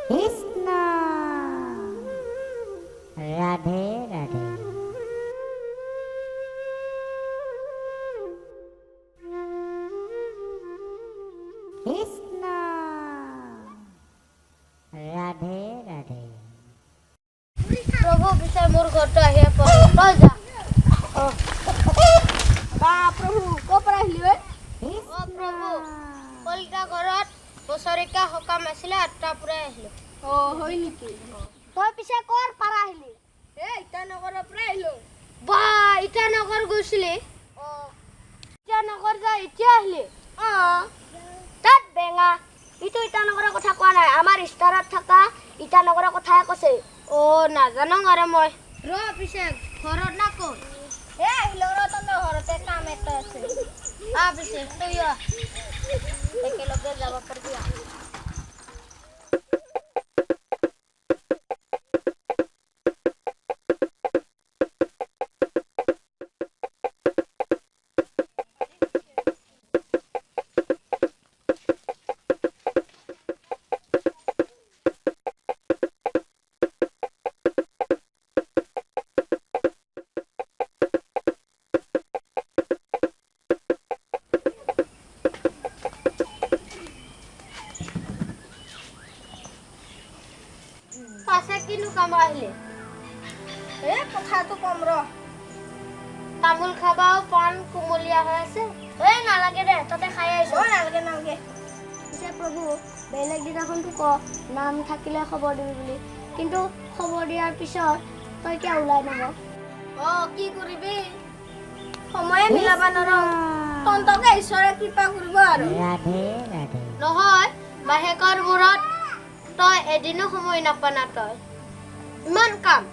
কৃষ্ণ ৰাধে ৰাধে কৃষ্ণ ৰাধে ৰাধে প্ৰভু পিছে মোৰ ঘৰটো আহি তই যা বা প্ৰভু ক'ৰ পৰা আহিলি ঐ? অ প্ৰভু কলিতা ঘৰত বছৰেকীয়া সকাম আছিলে তাৰ পৰাই আহিলোঁ হয় নেকি? তই পিছে ক'ৰ পৰা আহিলি ইটানগৰৰ পৰা আহিলোঁ। বা ইটানগৰ গৈছিলি ইটানগৰ যা এতিয়া আহিলি তাত বেঙা ইটো ইটানগৰৰ কথা কোৱা নাই আমাৰ ষ্টাৰত থকা ইটানগৰৰ কথাই কৈছে নাজানো আৰু মই পিছে ঘৰত না ক'ত আহিলোঁ ৰ তহঁতৰ ঘৰতে কাম এটা আছে। পিছে তই একেলগে যাব পাৰিবি পাছে কিনো কাম আহিলে কথাটো কম ৰ। তামোল খাবাও পাণ কুমলীয়া হৈ আছে নালাগে দে তাতে খাই আহিছো নালাগে। পিছে প্ৰভু বেলেগ দিনাখনতো ক নাম থাকিলে খবৰ দিবি বুলি কিন্তু খবৰ দিয়াৰ পিছত তই কিয় ওলাই নাহ কি কৰিবি সময়ে মিলাব নোৱাৰো তহঁতকে ঈশ্বৰে কৃপা কৰিব আৰু। ৰাধে ৰাধে নহয় মাহেকৰ মূৰত তই এদিনো সময় নাপানা তই ইমান কাম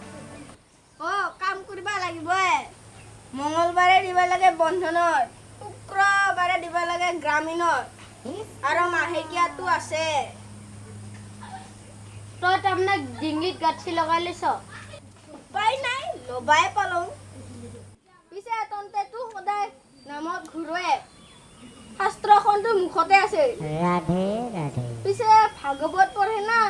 কাম কৰিব লাগিবই। মঙলবাৰে দিব লাগে বন্ধনৰ, শুক্ৰবাৰে দিব লাগে গ্ৰামীণৰ আৰু মাহেকীয়াটো আছে। তই তাৰমানে ডিঙিত গাঁঠি লগাই লৈছ উপায় নাই লবাই পালো। পিছে তহঁতেতো সদায় নামত ঘূৰোৱে শাস্ত্ৰখনতো মুখতে আছে। ৰাধে ৰাধে পিছে ভাগৱত পঢ়ে না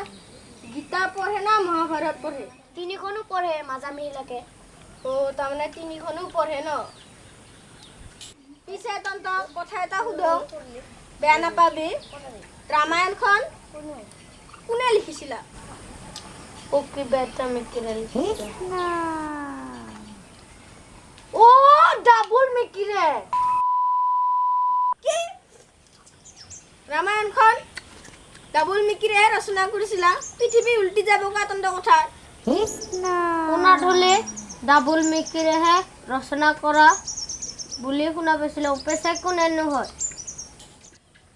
গীতা পঢ়ে না মহাভাৰত পঢ়ে? তিনিখনো পঢ়ে মাজামিহিলাকে তাৰমানে তিনিখনো পঢ়ে ন? পিছে তহঁতক কথা এটা সুধো বেয়া নাপাবি ৰামায়ণখন কোনে লিখিছিলা? কৃষ্ণ ডাবুল মিকিৰে কি ৰামায়ণখন ডাবুল মিকিৰে ৰচনা কৰিছিলা? পৃথিৱী উল্টি যাব কা তহঁতৰ কথা। কৃষ্ণ শুনাত হলে ডাবুল মিকিৰেহে ৰচনা কৰা বুলি শুনা পাইছিলো পেছে কোনে নহয়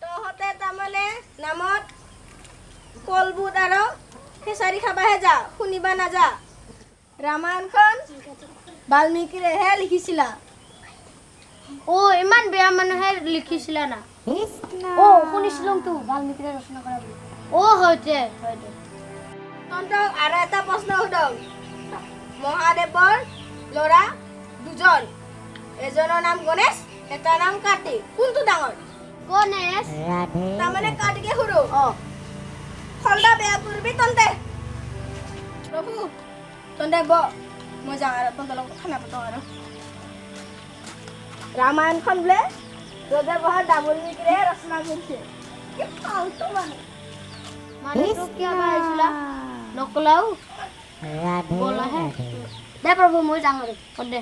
তহঁতে তাৰমানে নামত কলবুট আৰু খেচাৰি খাবাহে যা শুনিবা নাযা। ৰামায়ণখন বাল্মীকিৰেহে লিখিছিলা। ইমান বেয়া মানুহে লিখিছিলা না কৃষ্ণ শুনিছিলো তো বাল্মীকিৰে ৰচনা কৰা বুলি হয়তে তহঁতক আৰু এটা প্ৰশ্ন সুধো মহাদেৱৰ ল'ৰা দুজন এজনৰ নাম গণেশ এটাৰ নাম কাৰ্তিক কোনটো ডাঙৰ? গণেশ ৰাধে তাৰমানে কাৰ্তিকে সৰু ফলটা বেয়া কৰিবি তহঁতে। প্ৰভু তহঁতে মই যাওঁ আৰু তহঁতৰ লগত খানা পাতো আৰু। ৰামায়ণখন বোলে ৰজা বহাৰ ডাবুল মিকিৰে ৰচনা কৰিছে। কি ফাল্টু মানুহ। মানুহটো কিয় আহিছিলা নকলাও ৰাধে বলাহে ৰাধে দে প্ৰভু মই যাওঁ আৰু দে